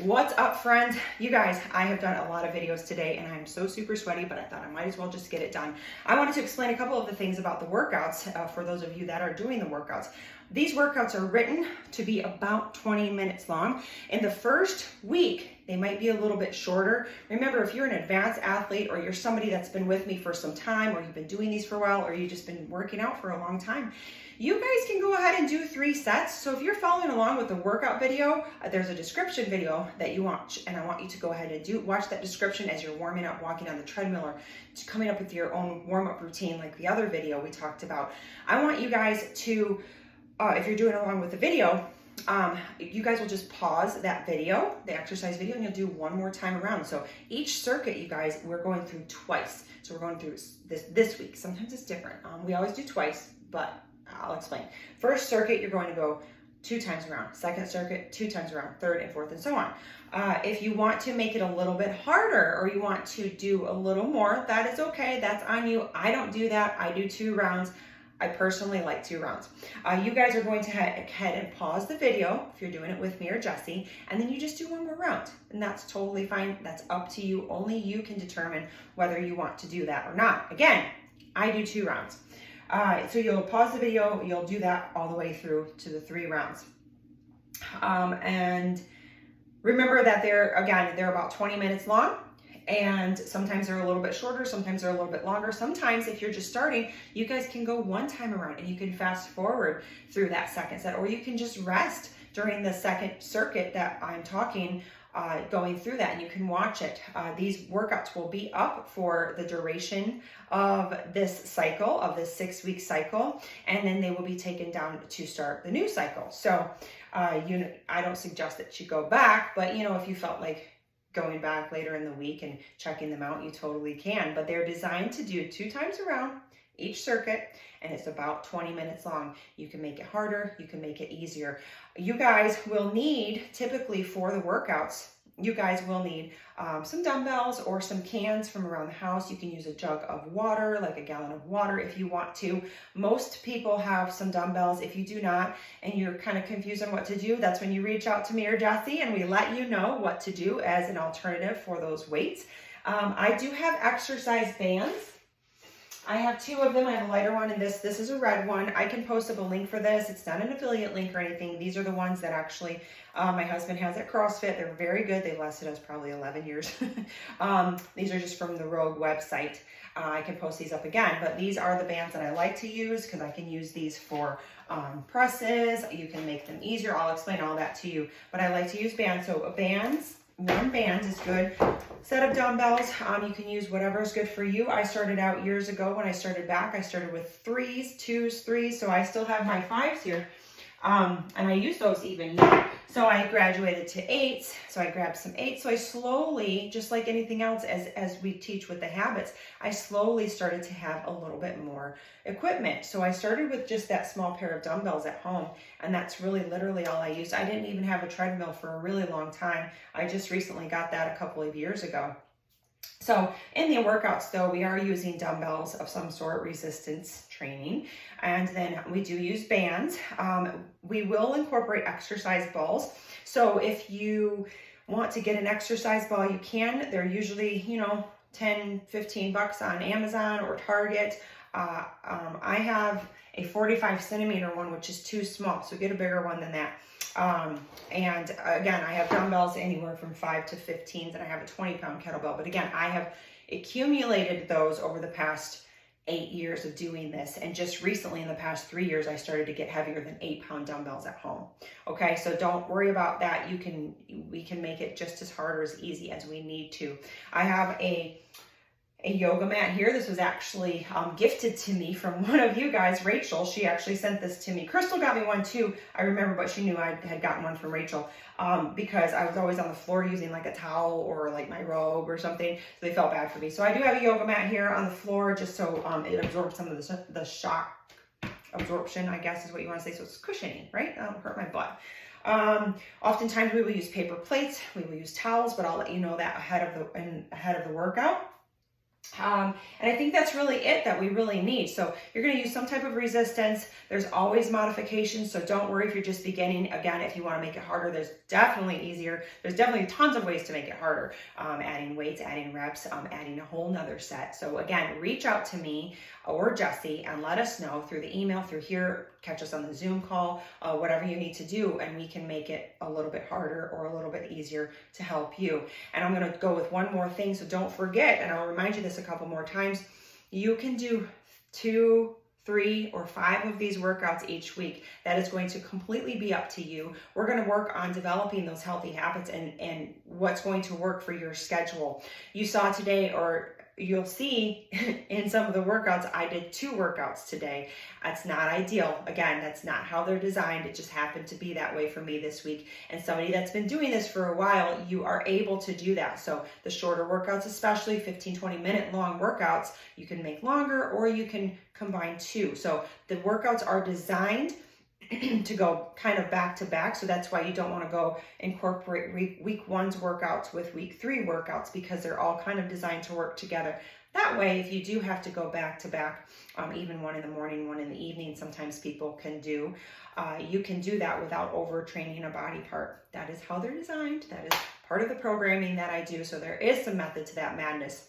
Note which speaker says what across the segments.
Speaker 1: What's up, friends? You guys, I have done a lot of videos today and I'm so super sweaty, but I thought I might as well just get it done. I wanted to explain a couple of the things about the workouts for those of you that are doing the workouts. These workouts are written to be about 20 minutes long. In the first week, they might be a little bit shorter. Remember, if you're an advanced athlete or you're somebody that's been with me for some time, or you've been doing these for a while, or you've just been working out for a long time, you guys can go ahead and do 3 sets. So if you're following along with the workout video, there's a description video that you watch, and I want you to go ahead and watch that description as you're warming up, walking on the treadmill, or coming up with your own warm-up routine like the other video we talked about. I want you guys to, if you're doing along with the video, you guys will just pause that video, the exercise video, and you'll do one more time around. So each circuit, you guys, we're going through twice. So we're going through this week. Sometimes it's different. We always do twice, but I'll explain. First circuit, you're going to go 2 times around. Second circuit, 2 times around. Third and fourth, and so on. If you want to make it a little bit harder, or you want to do a little more, that is okay. That's on you. I don't do that. I do 2 rounds. I personally like 2 rounds. You guys are going to head and pause the video if you're doing it with me or Jesse, and then you just do 1 more round, and that's totally fine. That's up to you. Only you can determine whether you want to do that or not. Again, I do 2 rounds. So you'll pause the video, you'll do that all the way through to the 3 rounds. And remember that they're about 20 minutes long, and sometimes they're a little bit shorter, sometimes they're a little bit longer. Sometimes if you're just starting, you guys can go 1 time around and you can fast forward through that second set, or you can just rest during the second circuit that I'm talking going through that, and you can watch it. These workouts will be up for the duration of this cycle, of this 6-week cycle, and then they will be taken down to start the new cycle. So I don't suggest that you go back, but if you felt like going back later in the week and checking them out, you totally can. But they're designed to do 2 times around each circuit, and it's about 20 minutes long. You can make it harder, you can make it easier. You guys will need, typically for the workouts, you guys will need some dumbbells or some cans from around the house. You can use a jug of water, like a gallon of water if you want to. Most people have some dumbbells. If you do not, and you're kind of confused on what to do, that's when you reach out to me or Jesse, and we let you know what to do as an alternative for those weights. I do have exercise bands. I have 2 of them. I have a lighter one, and this is a red one. I can post up a link for this. It's not an affiliate link or anything. These are the ones that actually my husband has at CrossFit. They're very good. They've lasted us probably 11 years. These are just from the Rogue website. I can post these up again, but these are the bands that I like to use because I can use these for presses. You can make them easier. I'll explain all that to you, but I like to use bands. So bands, 1 band is good. Set of dumbbells, you can use whatever is good for you. I started out years ago when I started back. I started with 3s, 2s, 3s, so I still have my 5s here. And I use those even now. So I graduated to 8s, so I grabbed some 8s. So I slowly, just like anything else, as we teach with the habits, I slowly started to have a little bit more equipment. So I started with just that small pair of dumbbells at home, and that's really literally all I used. I didn't even have a treadmill for a really long time. I just recently got that a couple of years ago. So in the workouts, though, we are using dumbbells of some sort, resistance training, and then we do use bands. We will incorporate exercise balls. So if you want to get an exercise ball, you can. They're usually, $10, $15 on Amazon or Target. I have a 45 centimeter one, which is too small, so get a bigger one than that. And again, I have dumbbells anywhere from 5 to 15s, and I have a 20-pound kettlebell. But again, I have accumulated those over the past 8 years of doing this. And just recently, in the past 3 years, I started to get heavier than 8-pound dumbbells at home. Okay, so don't worry about that. We can make it just as hard or as easy as we need to. I have a yoga mat here. This was actually gifted to me from one of you guys, Rachel. She actually sent this to me. Crystal got me one too, I remember, but she knew I had gotten one from Rachel because I was always on the floor using like a towel or like my robe or something, so they felt bad for me. So I do have a yoga mat here on the floor just so it absorbs some of the shock absorption, I guess is what you want to say. So it's cushiony, right? That'll hurt my butt. Oftentimes we will use paper plates, we will use towels, but I'll let you know that ahead of the workout. And I think that's really it that we really need. So you're going to use some type of resistance. There's always modifications, so don't worry if you're just beginning. Again, if you want to make it harder, there's definitely easier. There's definitely tons of ways to make it harder. Adding weights, adding reps, adding a whole nother set. So again, reach out to me or Jesse and let us know through the email, through here, catch us on the Zoom call, whatever you need to do, and we can make it a little bit harder or a little bit easier to help you. And I'm going to go with one more thing, so don't forget, and I'll remind you this a couple more times, you can do 2, 3, or 5 of these workouts each week. That is going to completely be up to you. We're going to work on developing those healthy habits and what's going to work for your schedule. You saw today, or you'll see in some of the workouts, I did 2 workouts today. That's not ideal. Again, that's not how they're designed. It just happened to be that way for me this week. And somebody that's been doing this for a while, you are able to do that. So the shorter workouts, especially 15, 20 minute long workouts, you can make longer or you can combine 2. So the workouts are designed to go kind of back to back. So that's why you don't want to go incorporate week 1's workouts with week 3 workouts, because they're all kind of designed to work together. That way, if you do have to go back to back, even one in the morning, one in the evening, sometimes people can do, you can do that without overtraining a body part. That is how they're designed. That is part of the programming that I do. So there is some method to that madness.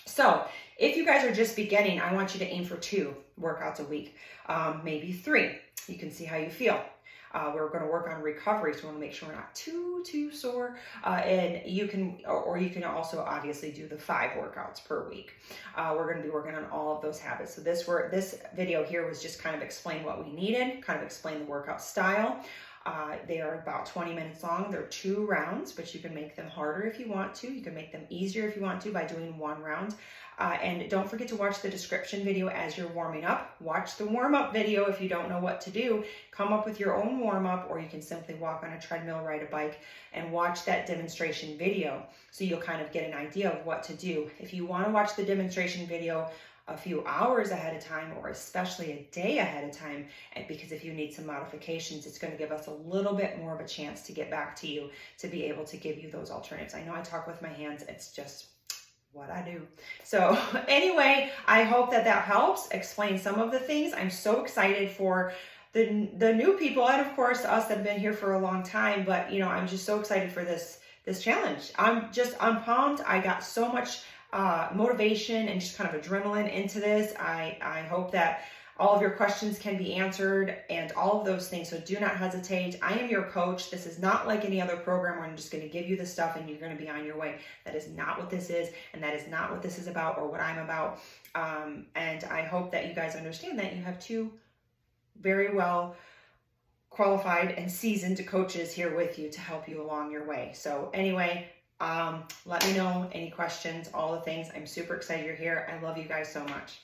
Speaker 1: So if you guys are just beginning, I want you to aim for 2 workouts a week, maybe 3. You can see how you feel. We're going to work on recovery, so we want to make sure we're not too sore. And you can, or you can also obviously do the 5 workouts per week. We're going to be working on all of those habits. So this video here was just kind of explain what we needed, kind of explain the workout style. They are about 20 minutes long. They're 2 rounds, but you can make them harder if you want to. You can make them easier if you want to by doing 1 round. And don't forget to watch the description video as you're warming up. Watch the warm-up video if you don't know what to do. Come up with your own warm-up, or you can simply walk on a treadmill, ride a bike, and watch that demonstration video so you'll kind of get an idea of what to do. If you want to watch the demonstration video a few hours ahead of time, or especially a day ahead of time, because if you need some modifications, it's going to give us a little bit more of a chance to get back to you, to be able to give you those alternatives. I know I talk with my hands, it's just what I do. So anyway, I hope that helps explain some of the things. I'm so excited for the new people, and of course us that have been here for a long time, but I'm just so excited for this challenge. I'm pumped. I got so much motivation and just kind of adrenaline into this. I hope that all of your questions can be answered and all of those things. So do not hesitate. I am your coach. This is not like any other program where I'm just going to give you the stuff and you're going to be on your way. That is not what this is. And that is not what this is about or what I'm about. And I hope that you guys understand that you have 2 very well qualified and seasoned coaches here with you to help you along your way. So anyway, let me know any questions, all the things. I'm super excited you're here. I love you guys so much.